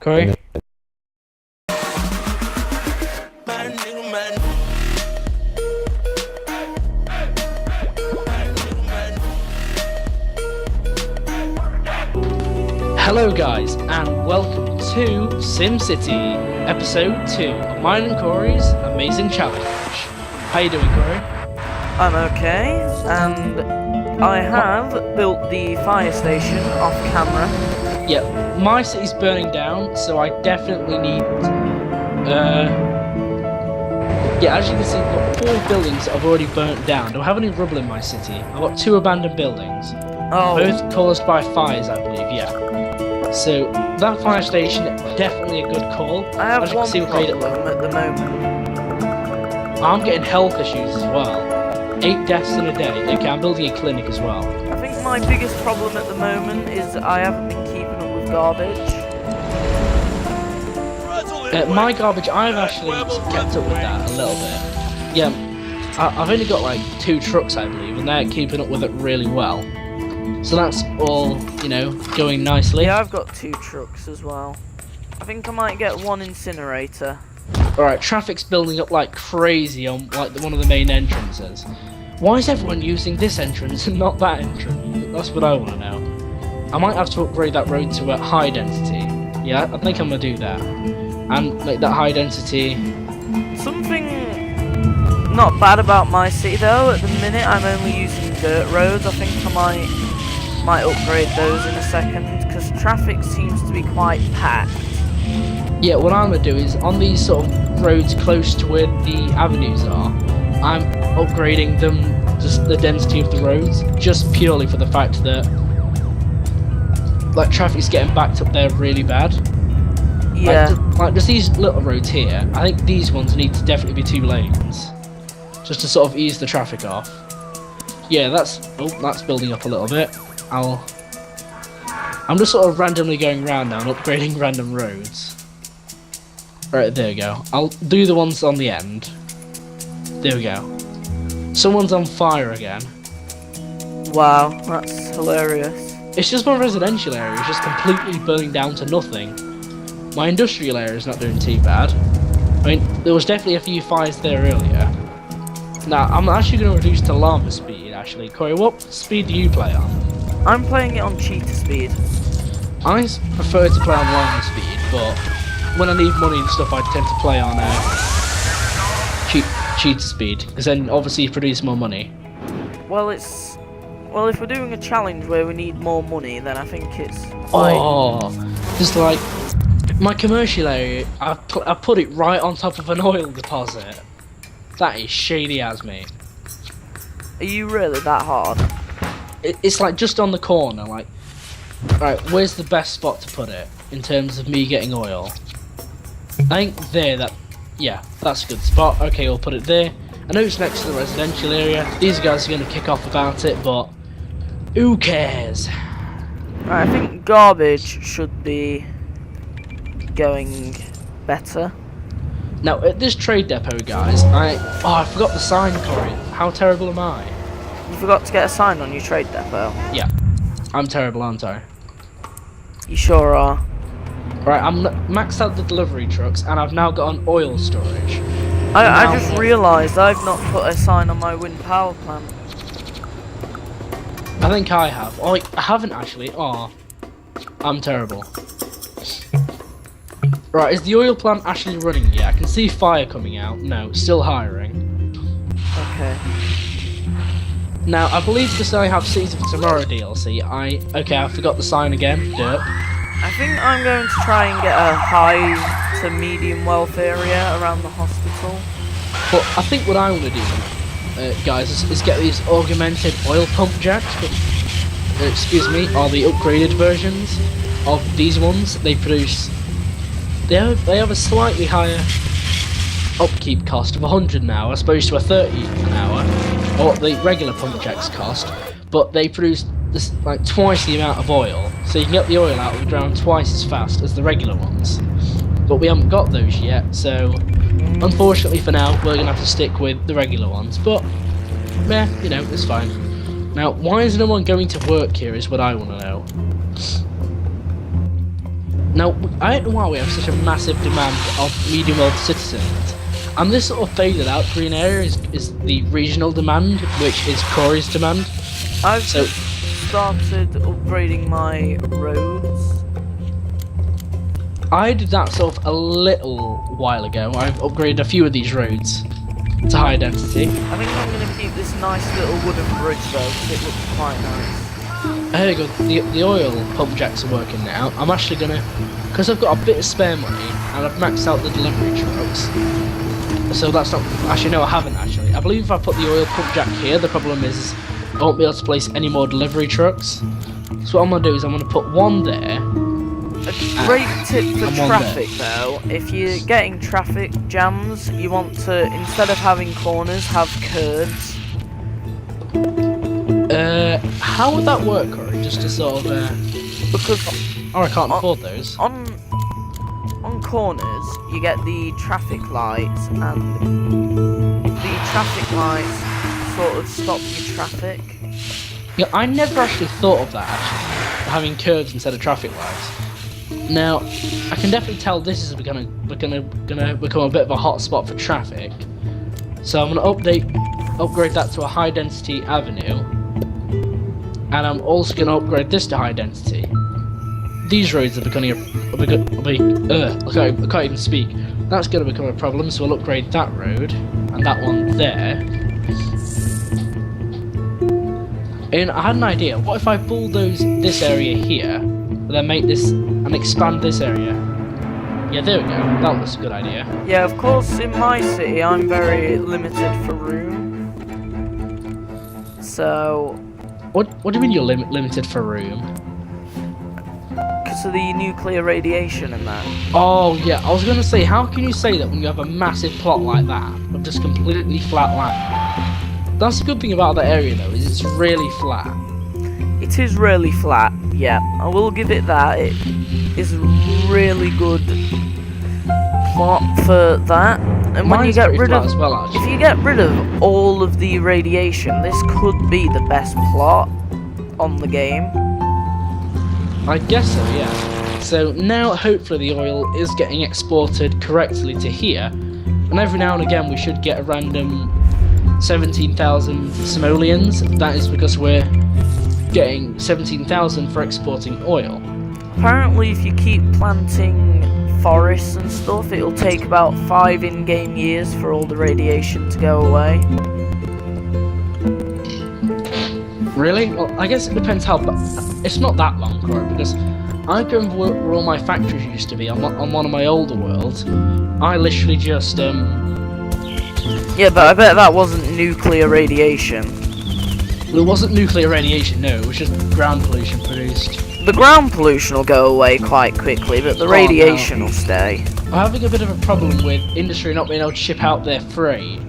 Corey? Hello guys, and welcome to SimCity, Episode 2 of mine and Corey's Amazing Challenge. How you doing, Corey? I'm okay, and I have built the fire station off camera. Yeah, my city's burning down, so I definitely need... Yeah, as you can see, I've got 4 buildings that have already burnt down. Don't have any rubble in my city. I've got 2 abandoned buildings. Oh. Both caused by fires, I believe, yeah. So, that fire station, definitely a good call. I have as you one can see, problem at the moment. I'm getting health issues as well. 8 deaths in a day. Okay, I'm building a clinic as well. I think my biggest problem at the moment is I haven't been keeping up with garbage. My garbage, I've actually kept up with that a little bit. Yeah, I've only got like 2 trucks, I believe, and they're keeping up with it really well. So that's all, you know, going nicely. Yeah, I've got 2 trucks as well. I think I might get 1 incinerator. Alright, traffic's building up like crazy on like one of the main entrances. Why is everyone using this entrance and not that entrance? That's what I want to know. I might have to upgrade that road to a high density. Yeah, I think I'm going to do that. And make that high density. Something not bad about my city though, at the minute I'm only using dirt roads. I think I might upgrade those in a second, because traffic seems to be quite packed. Yeah, what I'm going to do is, on these sort of roads close to where the avenues are, I'm upgrading them, just the density of the roads, just purely for the fact that like traffic's getting backed up there really bad. Yeah. Like just these little roads here, I think these ones need to definitely be 2 lanes, just to sort of ease the traffic off. Yeah, that's building up a little bit. I'm just sort of randomly going around now and upgrading random roads. Right, there we go. I'll do the ones on the end. There we go. Someone's on fire again. Wow, that's hilarious. It's just my residential area, it's just completely burning down to nothing. My industrial area is not doing too bad. I mean, there was definitely a few fires there earlier. Now, I'm actually going to reduce to llama speed, actually. Corey, what speed do you play on? I'm playing it on cheetah speed. I prefer to play on llama speed, but when I need money and stuff, I tend to play on cheetah speed, because then obviously you produce more money. Well, if we're doing a challenge where we need more money, then I think it's fine. Oh, just like my commercial area, I put it right on top of an oil deposit. That is shady as me. Are you really that hard? It's like just on the corner, like, right, where's the best spot to put it in terms of me getting oil? I think there, yeah, that's a good spot. Okay, we'll put it there. I know it's next to the residential area. These guys are going to kick off about it, but who cares? Right, I think garbage should be going better. Now, at this trade depot, guys, I forgot the sign, Corey. How terrible am I? You forgot to get a sign on your trade depot. Yeah, I'm terrible, aren't I? You sure are. Right, I'm maxed out the delivery trucks, and I've now got an oil storage. I just realised I've not put a sign on my wind power plant. I think I have. Oh, I haven't actually. Oh, I'm terrible. Right, is the oil plant actually running yet? I can see fire coming out. No, still hiring. Okay. Now, I believe because I have Cities of Tomorrow DLC, okay, I forgot the sign again. Dirt. I think I'm going to try and get a high to medium wealth area around the hospital. But I think what I want to do, guys, is get these augmented oil pump jacks. Excuse me, are the upgraded versions of these ones. They produce. They have a slightly higher upkeep cost of 100 an hour, as opposed to a 30 an hour, or what the regular pump jacks cost. But they produce this like twice the amount of oil, so you can get the oil out of the ground twice as fast as the regular ones. But we haven't got those yet, so unfortunately for now we're gonna have to stick with the regular ones. But meh, you know, it's fine. Now, why is no one going to work here is what I want to know. Now, I don't know why we have such a massive demand of medium-world citizens. And this sort of faded out green area is the regional demand, which is Corey's demand. I've started upgrading my roads. I did that sort of a little while ago. I've upgraded a few of these roads to high density. I think I'm going to keep this nice little wooden bridge though, because it looks quite nice. There you go, the oil pump jacks are working now. I'm actually gonna, because I've got a bit of spare money, and I've maxed out the delivery trucks. So that's not, actually no I haven't actually. I believe if I put the oil pump jack here, the problem is I won't be able to place any more delivery trucks. So what I'm gonna do is I'm gonna put one there. A great tip for traffic though, if you're getting traffic jams, you want to, instead of having corners, have curbs. How would that work, Corey? Just to sort of, Because oh, I can't afford those. On corners, you get the traffic lights, and the traffic lights sort of stop your traffic. Yeah, I never actually thought of that, actually, having curves instead of traffic lights. Now, I can definitely tell this is gonna become a bit of a hot spot for traffic. So I'm gonna upgrade that to a high density avenue, and I'm also gonna upgrade this to high density. These roads are becoming I can't even speak. That's gonna become a problem, so we'll upgrade that road and that one there. And I had an idea. What if I bulldoze this area here, and then make this and expand this area? Yeah, there we go. That was a good idea. Yeah, of course, in my city, I'm very limited for room. So, What do you mean you're limited for room? because of the nuclear radiation and that. Oh yeah, I was gonna say, how can you say that when you have a massive plot like that of just completely flat land? That's the good thing about that area though, is it's really flat. It is really flat, yeah. I will give it that. It is a really good plot for that. And when you get rid of, as well, actually. if you get rid of all of the radiation, this could be the best plot on the game. I guess so, yeah. So now hopefully the oil is getting exported correctly to here, and every now and again we should get a random 17,000 simoleons. That is because we're getting 17,000 for exporting oil. Apparently if you keep planting forests and stuff, it'll take about 5 in-game years for all the radiation to go away. Really? Well, I guess it depends how. It's not that long, Corey, because I can remember where all my factories used to be on one of my older worlds. I literally just Yeah, but I bet that wasn't nuclear radiation. Well, it wasn't nuclear radiation. No, it was just ground pollution produced. The ground pollution will go away quite quickly, but the radiation will stay. I'm having a bit of a problem with industry not being able to ship out their freight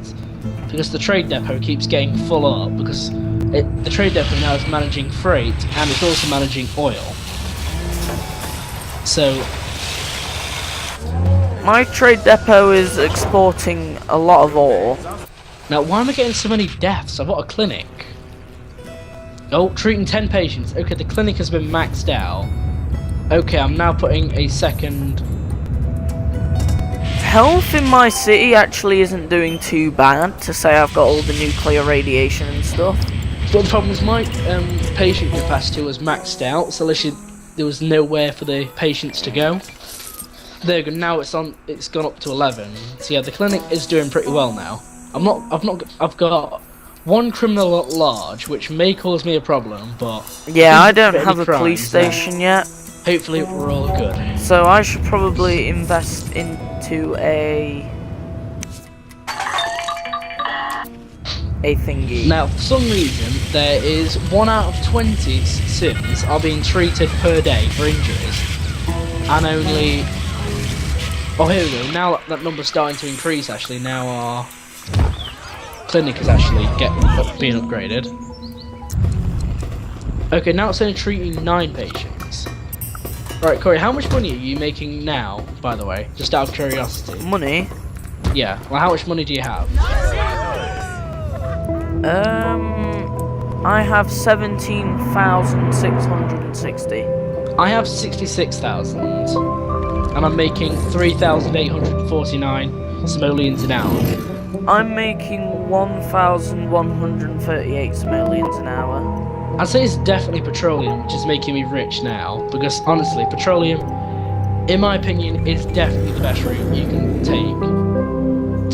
because the trade depot keeps getting full up because. The trade depot now is managing freight and it's also managing oil. So my trade depot is exporting a lot of ore. now why am I getting so many deaths? I've got a clinic. Oh, treating 10 patients. Okay, the clinic has been maxed out. Okay, I'm now putting a second. Health in my city actually isn't doing too bad, to say I've got all the nuclear radiation and stuff. But the problem is my patient capacity was maxed out, so literally there was nowhere for the patients to go. There you go. Now it's gone up to 11. So yeah, the clinic is doing pretty well now. I've got one criminal at large, which may cause me a problem, but yeah, I don't have a police station yet. Hopefully we're all good. So I should probably invest into a thingy. Now, for some reason, there is 1 out of 20 Sims are being treated per day for injuries, and only. Oh, here we go. Now that number's starting to increase. Actually, now our clinic is actually being upgraded. Okay, now it's only treating 9 patients. Right, Corey, how much money are you making now? By the way, just out of curiosity. Money? Yeah. Well, how much money do you have? I have 17,660. I have 66,000, and I'm making 3,849 simoleons an hour. I'm making 1,138 simoleons an hour. I'd say it's definitely petroleum, which is making me rich now, because honestly, petroleum, in my opinion, is definitely the best route you can take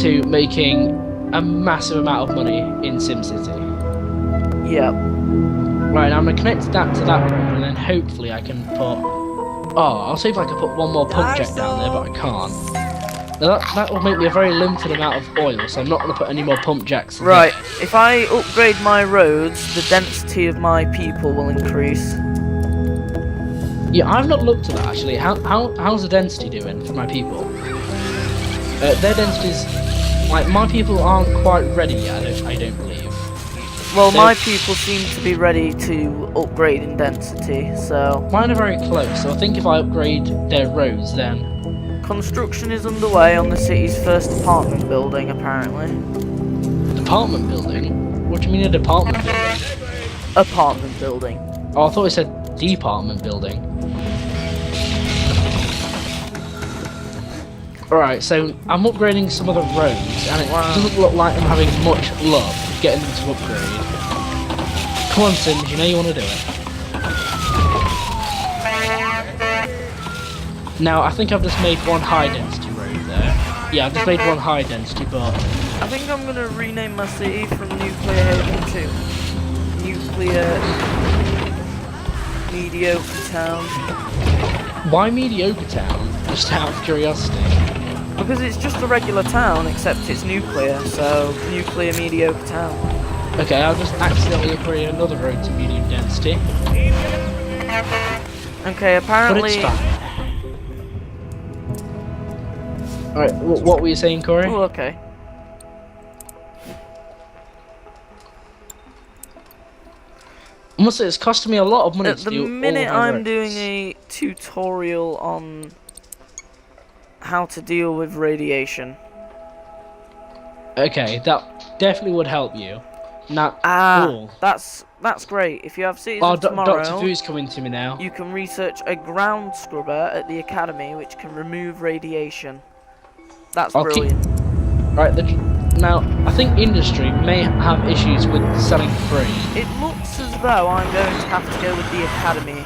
to making a massive amount of money in SimCity. Yep. Right, I'm gonna connect that to that road, and then hopefully I can put... Oh, I'll see if I can put one more pump jet down there, but I can't. Now that will make me a very limited amount of oil, so I'm not gonna put any more pump jacks in Right, there. if I upgrade my roads, the density of my people will increase. Yeah, I've not looked at that actually. How's the density doing for my people? Their density's... Like, my people aren't quite ready yet, I don't believe. Well, my people seem to be ready to upgrade in density, so... Mine are very close, so I think if I upgrade their roads, then... Construction is underway on the city's first apartment building, apparently. Department building? What do you mean a department building? Apartment building. Oh, I thought it said department building. Alright, so I'm upgrading some of the roads, and it doesn't look like I'm having much luck getting them to upgrade. Come on, Sims, you know you want to do it. Now, I think I've just made one high density road there. Yeah, I've just made one high density, but... I think I'm going to rename my city from Nuclear Haven to Nuclear Mediocre Town. Why Mediocre Town? Just out of curiosity. Because it's just a regular town, except it's nuclear, so Nuclear Mediocre Town. Okay, I'll just accidentally upgrade another road to medium density. Okay, apparently... But it's fine. Alright, what were you saying, Corey? Oh, okay. I must say, it's costing me a lot of money At to the do minute all of my I'm roads. doing a tutorial on how to deal with radiation. Okay, that definitely would help you. Now, that's great. If you have cities oh, of tomorrow, Dr. Fu's coming to me now. you can research a ground scrubber at the academy which can remove radiation. That's brilliant. Right, now, I think industry may have issues with selling free. It looks as though I'm going to have to go with the academy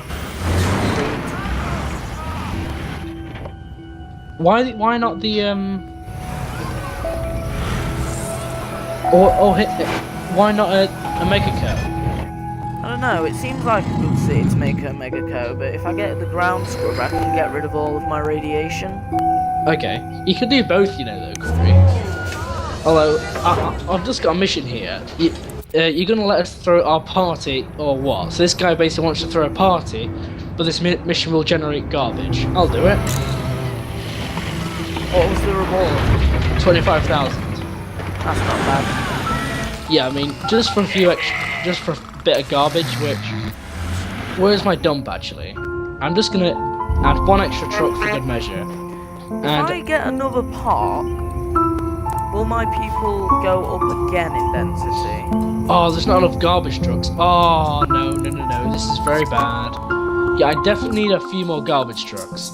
route. Why not the why not a mega co? I don't know, it seems like a good city to make a mega co, but if I get the ground scrubber I can get rid of all of my radiation. Okay, you could do both, you know, though, Corey. Although, I've just got a mission here. You're gonna let us throw our party, or what? So this guy basically wants to throw a party, but this mission will generate garbage. I'll do it. What was the reward? 25,000. That's not bad. Yeah, I mean, just for a few just for a bit of garbage, which... Where's my dump, actually? I'm just gonna add one extra truck for good measure. If I get another park, will my people go up again in density? Oh, there's not enough garbage trucks. Oh, no, this is very bad. Yeah, I definitely need a few more garbage trucks.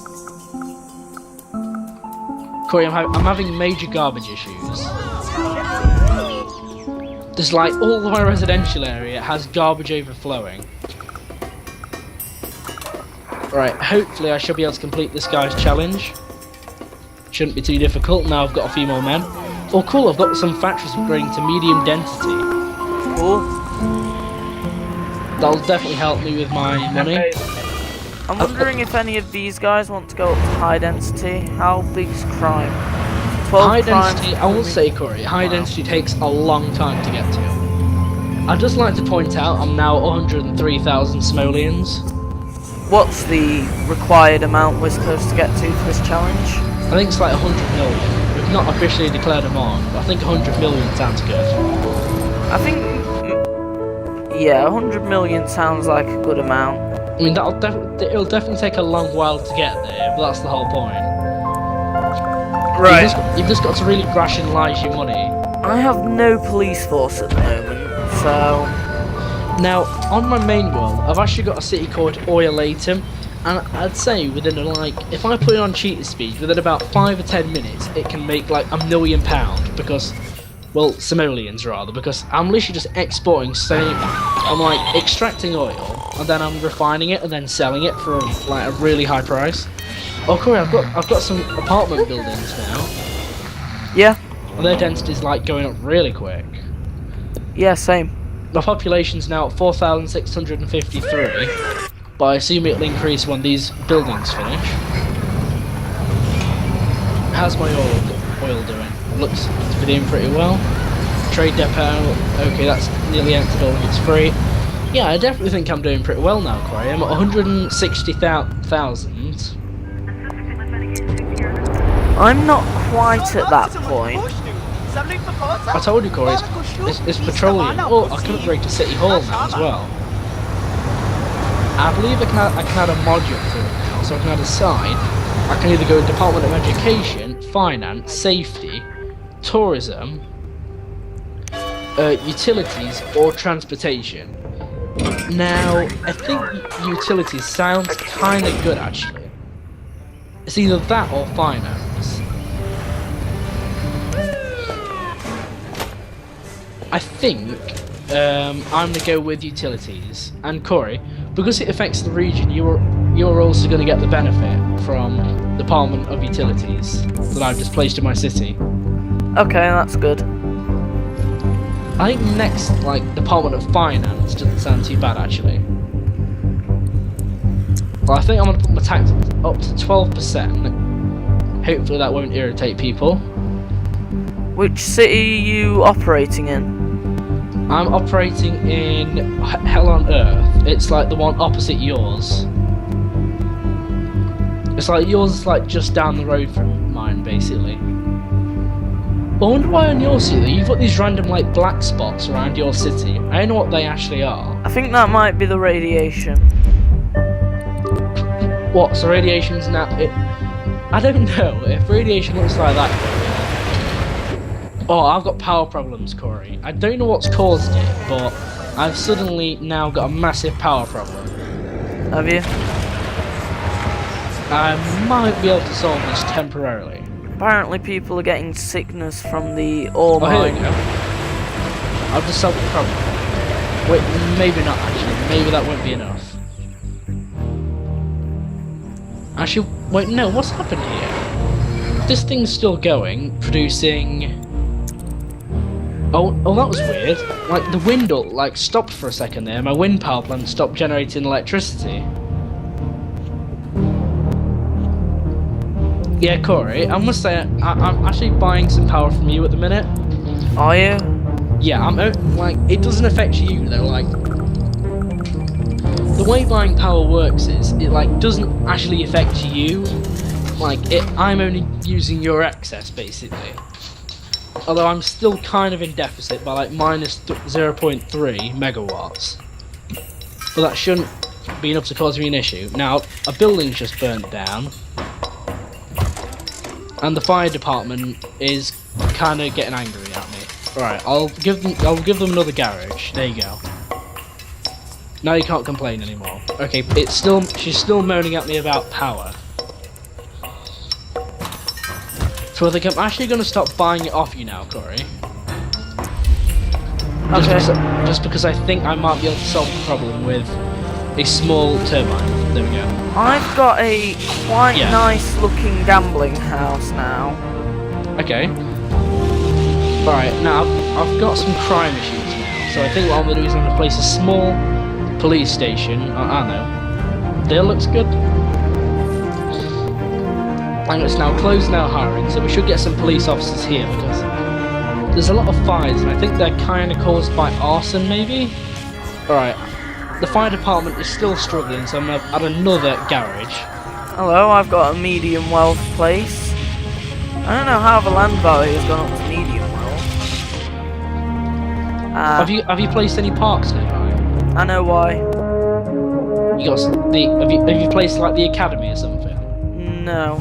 Corey, I'm having major garbage issues. There's like, all of my residential area has garbage overflowing. Right, hopefully I should be able to complete this guy's challenge. Shouldn't be too difficult, now I've got a few more men. Oh cool, I've got some factories upgrading to medium density. Cool. That'll definitely help me with my money. I'm wondering if any of these guys want to go up to high density. How big's crime? 12 High crimes density, I will say, Corey, high density takes a long time to get to. I'd just like to point out I'm now 103,000 simoleons. What's the required amount we're supposed to get to for this challenge? I think it's like 100 million. We've not officially declared them on, but I think 100 million sounds good. I think, yeah, 100 million sounds like a good amount. I mean, it'll definitely take a long while to get there, but that's the whole point. Right. You've just got to really rationalise your money. I have no police force at the moment, so... Now, on my main world, I've actually got a city called Oilatum, And I'd say within like, if I put it on cheater speed, within about 5 or 10 minutes, it can make like £1 million because, well, simoleons rather, because I'm literally just exporting, I'm like extracting oil, and then I'm refining it and then selling it for like a really high price. Oh, Corey, I've got some apartment buildings now. Yeah. And their density's like going up really quick. Yeah, same. My population's now at 4,653. But I assume it'll increase when these buildings finish. How's my oil doing? Looks to be doing pretty well. Trade depot, okay, that's nearly empty building, it's free. Yeah, I definitely think I'm doing pretty well now, Corey. I'm at 160,000. I'm not quite at that point. I told you, Corey, it's petroleum. Oh, I can upgrade to City Hall now as well. I believe I can add a module to it now, so I can add a side. I can either go Department of Education, Finance, Safety, Tourism, Utilities, or Transportation. Now, I think Utilities sounds kind of good actually. It's either that or Finance. I think I'm gonna go with Utilities. And Corey, because it affects the region, you're also going to get the benefit from Department of Utilities that I've just placed in my city. Okay, that's good. I think next, like, Department of Finance doesn't sound too bad actually. Well, I think I'm going to put my tax up to 12%. Hopefully that won't irritate people. Which city are you operating in? I'm operating in Hell on Earth. It's like the one opposite yours. It's like yours is like just down the road from mine, basically. I wonder why on your city you've got these random like black spots around your city. I don't know what they actually are. I think that might be the radiation. What? So radiation's now? I don't know if radiation looks like that. Oh, I've got power problems, Corey. I don't know what's caused it, but I've suddenly now got a massive power problem. Have you? I might be able to solve this temporarily. Apparently people are getting sickness from the ore Oh, here we mine. go. I've just solved the problem. Wait, maybe not actually. Maybe that won't be enough. Actually, wait, no, what's happened here? This thing's still going, producing... Oh, that was weird. Like, the wind like stopped for a second there. My wind power plant stopped generating electricity. Yeah, Corey, I must say, I'm actually buying some power from you at the minute. Are you? Yeah, like, it doesn't affect you, though, like... The way buying power works is, it, like, doesn't actually affect you. Like, I'm only using your excess, basically. Although I'm still kind of in deficit by like minus 0.3 megawatts. But that shouldn't be enough to cause me an issue. Now, a building's just burnt down. And the fire department is kind of getting angry at me. Alright, I'll give them another garage. There you go. Now you can't complain anymore. Okay, she's still moaning at me about power. So I think I'm actually going to stop buying it off you now, Corey. Okay. Just because I think I might be able to solve the problem with a small turbine. There we go. I've got a quite nice looking gambling house now. Okay. Alright, now I've got some crime issues now. So I think what I'm going to do is I'm going to place a small police station. I don't know. There looks good. And it's now closed, now hiring, so we should get some police officers here because there's a lot of fires and I think they're kind of caused by arson maybe? Alright, the fire department is still struggling, so I'm going to add another garage. Hello, I've got a medium wealth place. I don't know how the land value has gone up to medium wealth. Have you placed any parks nearby? I know why. You got have you placed like the academy or something? No.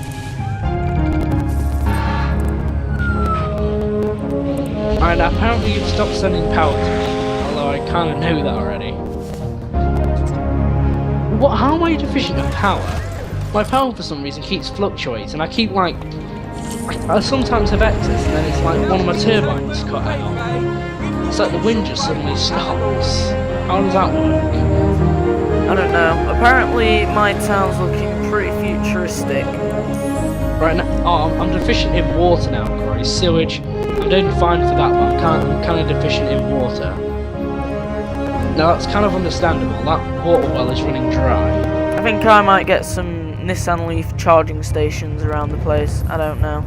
And apparently you've stopped sending power to me, although I kind of know that already. what? How am I deficient in power? My power for some reason keeps fluctuating. I keep like, I sometimes have excess, and then it's like one of my turbines cut out. It's like the wind just suddenly stops. How does that work? I don't know. Apparently, my town's looking pretty futuristic. Right now, oh, I'm deficient in water now, Corey. Sewage. I'm doing fine for that, but I'm kind of deficient in water. Now that's kind of understandable. That water well is running dry. I think I might get some Nissan Leaf charging stations around the place. I don't know.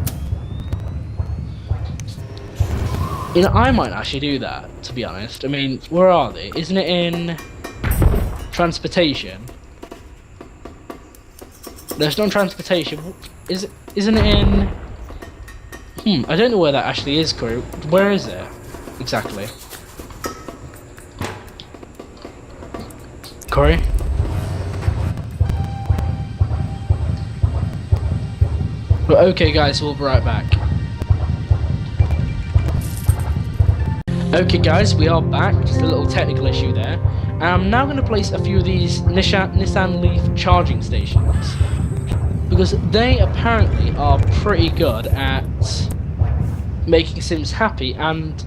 You know, I might actually do that, to be honest. I mean, where are they? Isn't it in transportation? There's no transportation. Isn't it in? I don't know where that actually is, Corey. Where is it exactly? Corey? But okay, guys, we'll be right back. Okay, guys, we are back. Just a little technical issue there. And I'm now going to place a few of these Nissan Leaf charging stations, because they apparently are pretty good at making Sims happy, and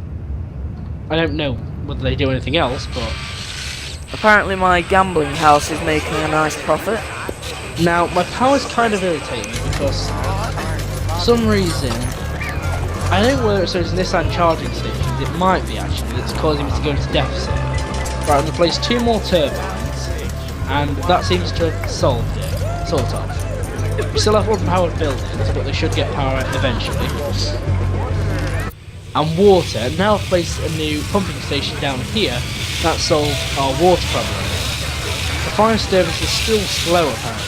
I don't know whether they do anything else, but apparently my gambling house is making a nice profit. Now, my power's kind of irritating because for some reason, I don't know whether it's those Nissan charging stations, it might be actually, that's causing me to go into deficit. Right, I'm going to place 2 more turbines, and that seems to have solved it, sort of. We still have unpowered buildings, but they should get power eventually. And water, now I've placed a new pumping station down here, that solved our water problem. The fire service is still slow apparently.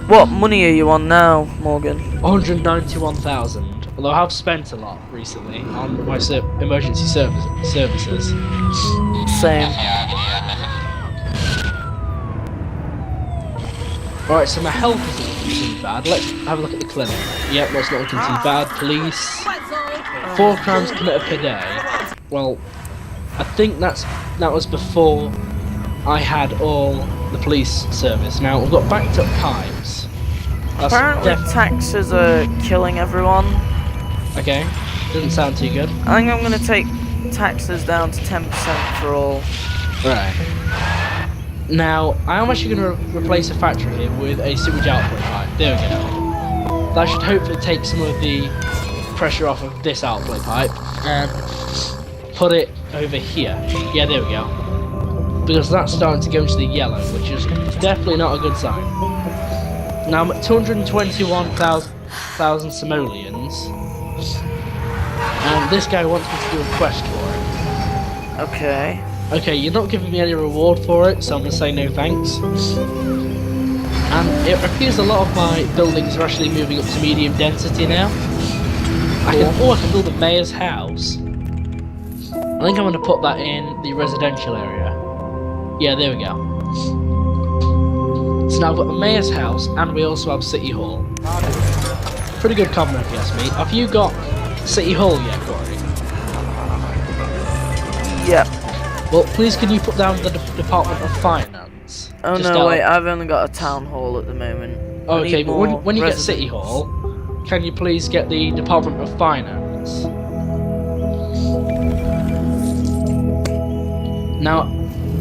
What money are you on now, Morgan? 191,000, although I have spent a lot recently on my emergency services. Same. Alright, so my health isn't looking too bad. Let's have a look at the clinic. Yep, that's not looking too bad. Police. 4 crimes committed per day. Well, I think that was before I had all the police service. Now, we've got backed up pipes. Apparently taxes are killing everyone. Okay, doesn't sound too good. I think I'm going to take taxes down to 10% for all. Right. Now, I am actually going to replace a factory here with a sewage output pipe. There we go. That should hopefully take some of the pressure off of this output pipe and put it over here. Yeah, there we go. Because that's starting to go into the yellow, which is definitely not a good sign. Now I'm at 221,000 simoleons, and this guy wants me to do a quest for it. Okay. Okay, you're not giving me any reward for it, so I'm going to say no thanks. And it appears a lot of my buildings are actually moving up to medium density now. I can build a mayor's house. I think I'm going to put that in the residential area. Yeah, there we go. So now I've got the mayor's house, and we also have City Hall. Pretty good combo if you ask me. Have you got City Hall yet, Corey? Yep. Well, please can you put down the Department of Finance? Oh no, wait, I've only got a town hall at the moment. Okay, but when you get City Hall, can you please get the Department of Finance? Now,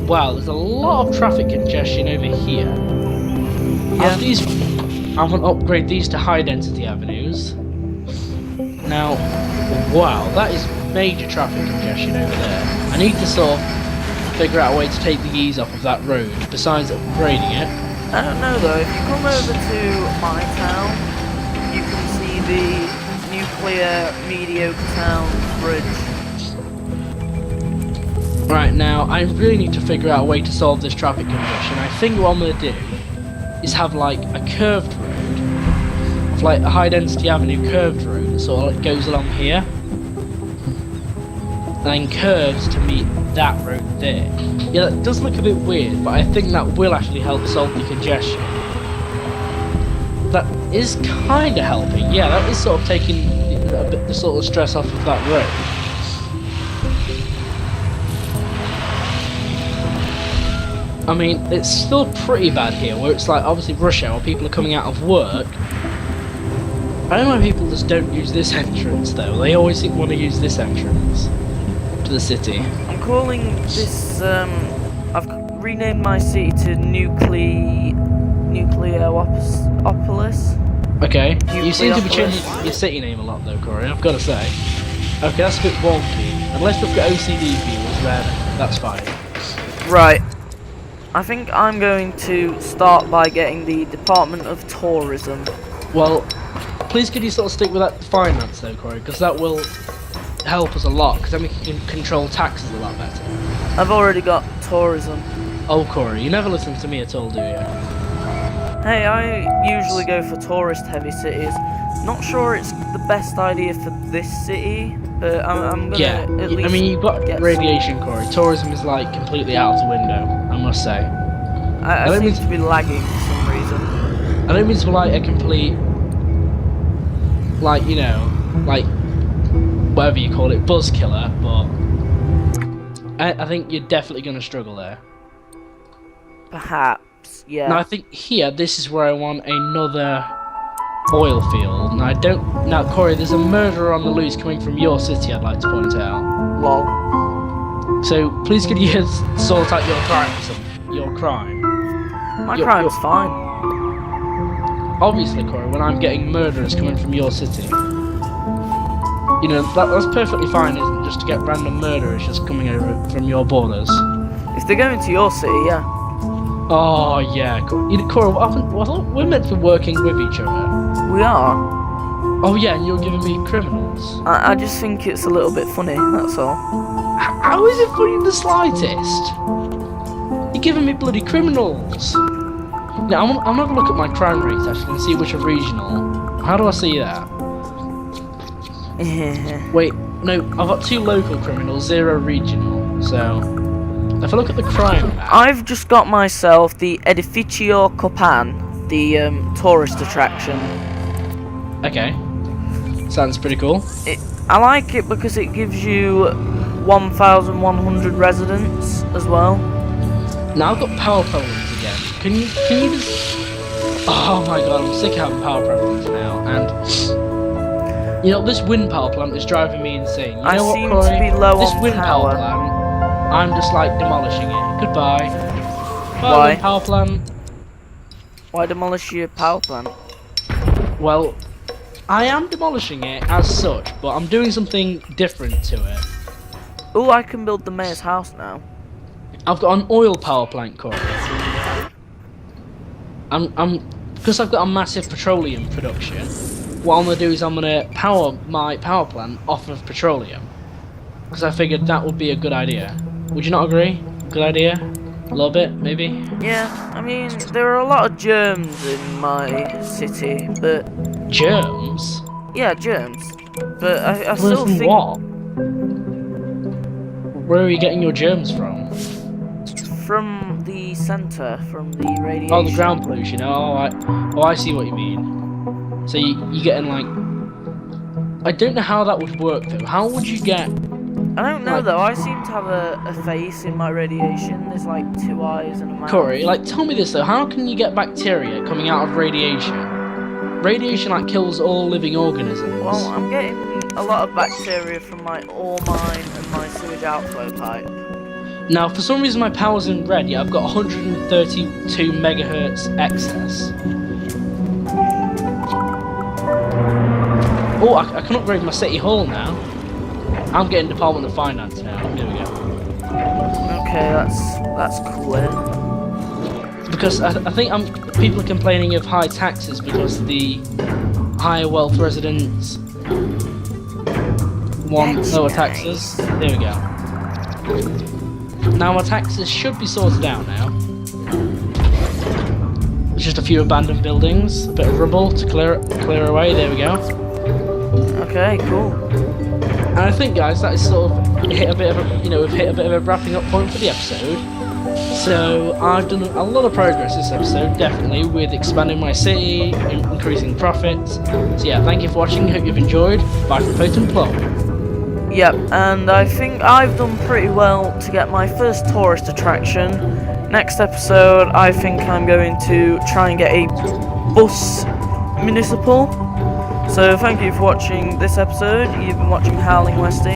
wow, there's a lot of traffic congestion over here. Yeah. I'm going to upgrade these to high density avenues. Now, wow, that is major traffic congestion over there. I need to sort of figure out a way to take the ease off of that road, besides upgrading it. I don't know though, if you come over to my town, you can see the nuclear mediocre town bridge. Right, now, I really need to figure out a way to solve this traffic congestion. I think what I'm going to do is have like a curved road, like a high density avenue curved road that sort of like goes along here, and then curves to meet that road there. Yeah, that does look a bit weird, but I think that will actually help solve the congestion. That is kind of helping. Yeah, that is sort of taking a bit the sort of stress off of that road. I mean, it's still pretty bad here, where it's like obviously rush hour, people are coming out of work. I don't know why people just don't use this entrance though. They always want to use this entrance to the city. I'm calling this. I've renamed my city to Nucleopolis. Okay, you seem to be changing your city name a lot though, Corey, I've got to say. Okay, that's a bit wonky. Unless we've got OCD viewers, then that's fine. Right. I think I'm going to start by getting the Department of Tourism. Well, please could you sort of stick with that finance though, Corey, because that will help us a lot, because then we can control taxes a lot better. I've already got tourism. Oh, Corey, you never listen to me at all, do you? Hey, I usually go for tourist-heavy cities. Not sure it's the best idea for this city, but I'm gonna at least. I mean, you've got radiation, Corey. Tourism is like completely out of the window, I must say. I seem to be lagging for some reason. I don't mean to be like a complete, like, you know, like, whatever you call it, buzz killer, but I think you're definitely going to struggle there. Perhaps, yeah. Now, I think here, this is where I want another oil field. Now, now, Corey, there's a murderer on the loose coming from your city, I'd like to point out. Lol. So, please could you sort out your crime? My crime's fine. Obviously, Corey, when I'm getting murderers coming from your city, you know, that's perfectly fine, isn't it? Just to get random murderers just coming over from your borders. If they're going to your city, yeah. Oh, yeah. You know, Corey, what happened? We're meant to be working with each other. We are. Oh, yeah, and you're giving me criminals. I just think it's a little bit funny, that's all. How is it funny in the slightest? You're giving me bloody criminals. Now, I'm not going to look at my crime rates, actually, and see which are regional. How do I see that? Wait, no, I've got 2 local criminals, 0 regional, so if I look at the crime map, I've just got myself the Edificio Copan, the tourist attraction. Okay, sounds pretty cool. I like it because it gives you 1,100 residents as well. Now I've got power problems again. Can you just... Oh my god, I'm sick of having power problems now, and... You know, this wind power plant is driving me insane. You know what, Corey? To be low this on wind power plant, I'm just like demolishing it. Goodbye. Bye, Why? wind power plant. Why demolish your power plant? Well, I am demolishing it as such, but I'm doing something different to it. Oh, I can build the mayor's house now. I've got an oil power plant, Corey. Because I've got a massive petroleum production. What I'm going to do is I'm going to power my power plant off of petroleum. Because I figured that would be a good idea. Would you not agree? Good idea? A little bit, maybe? Yeah, I mean, there are a lot of germs in my city, but... Germs? Yeah, germs. But I still think... What? Where are you getting your germs from? From the centre, from the radiation. Oh, the ground pollution. Oh, I see what you mean. So you're getting like... I don't know how that would work though. How would you get... I don't know though, I seem to have a face in my radiation. There's like 2 eyes and a mouth. Corey, like tell me this though, how can you get bacteria coming out of radiation? Radiation like kills all living organisms. Well, I'm getting a lot of bacteria from my ore mine and my sewage outflow pipe. Now, for some reason my power's in red, yet I've got 132 megahertz excess. Oh, I can upgrade my city hall now. I'm getting Department of Finance now. Here we go. Okay, that's cool. Because I think people are complaining of high taxes because the higher wealth residents want lower taxes. There we go. Now our taxes should be sorted out now. There's just a few abandoned buildings, a bit of rubble to clear away. There we go. Okay, cool. And I think, guys, that is sort of hit a bit of a, we've hit a bit of a wrapping up point for the episode. So I've done a lot of progress this episode, definitely, with expanding my city, increasing profits. So yeah, thank you for watching. Hope you've enjoyed. Bye from Potent Plum. Yep, and I think I've done pretty well to get my first tourist attraction Next episode, I think I'm going to try and get a bus municipal. So thank you for watching this episode. You've been watching HowlingWesty.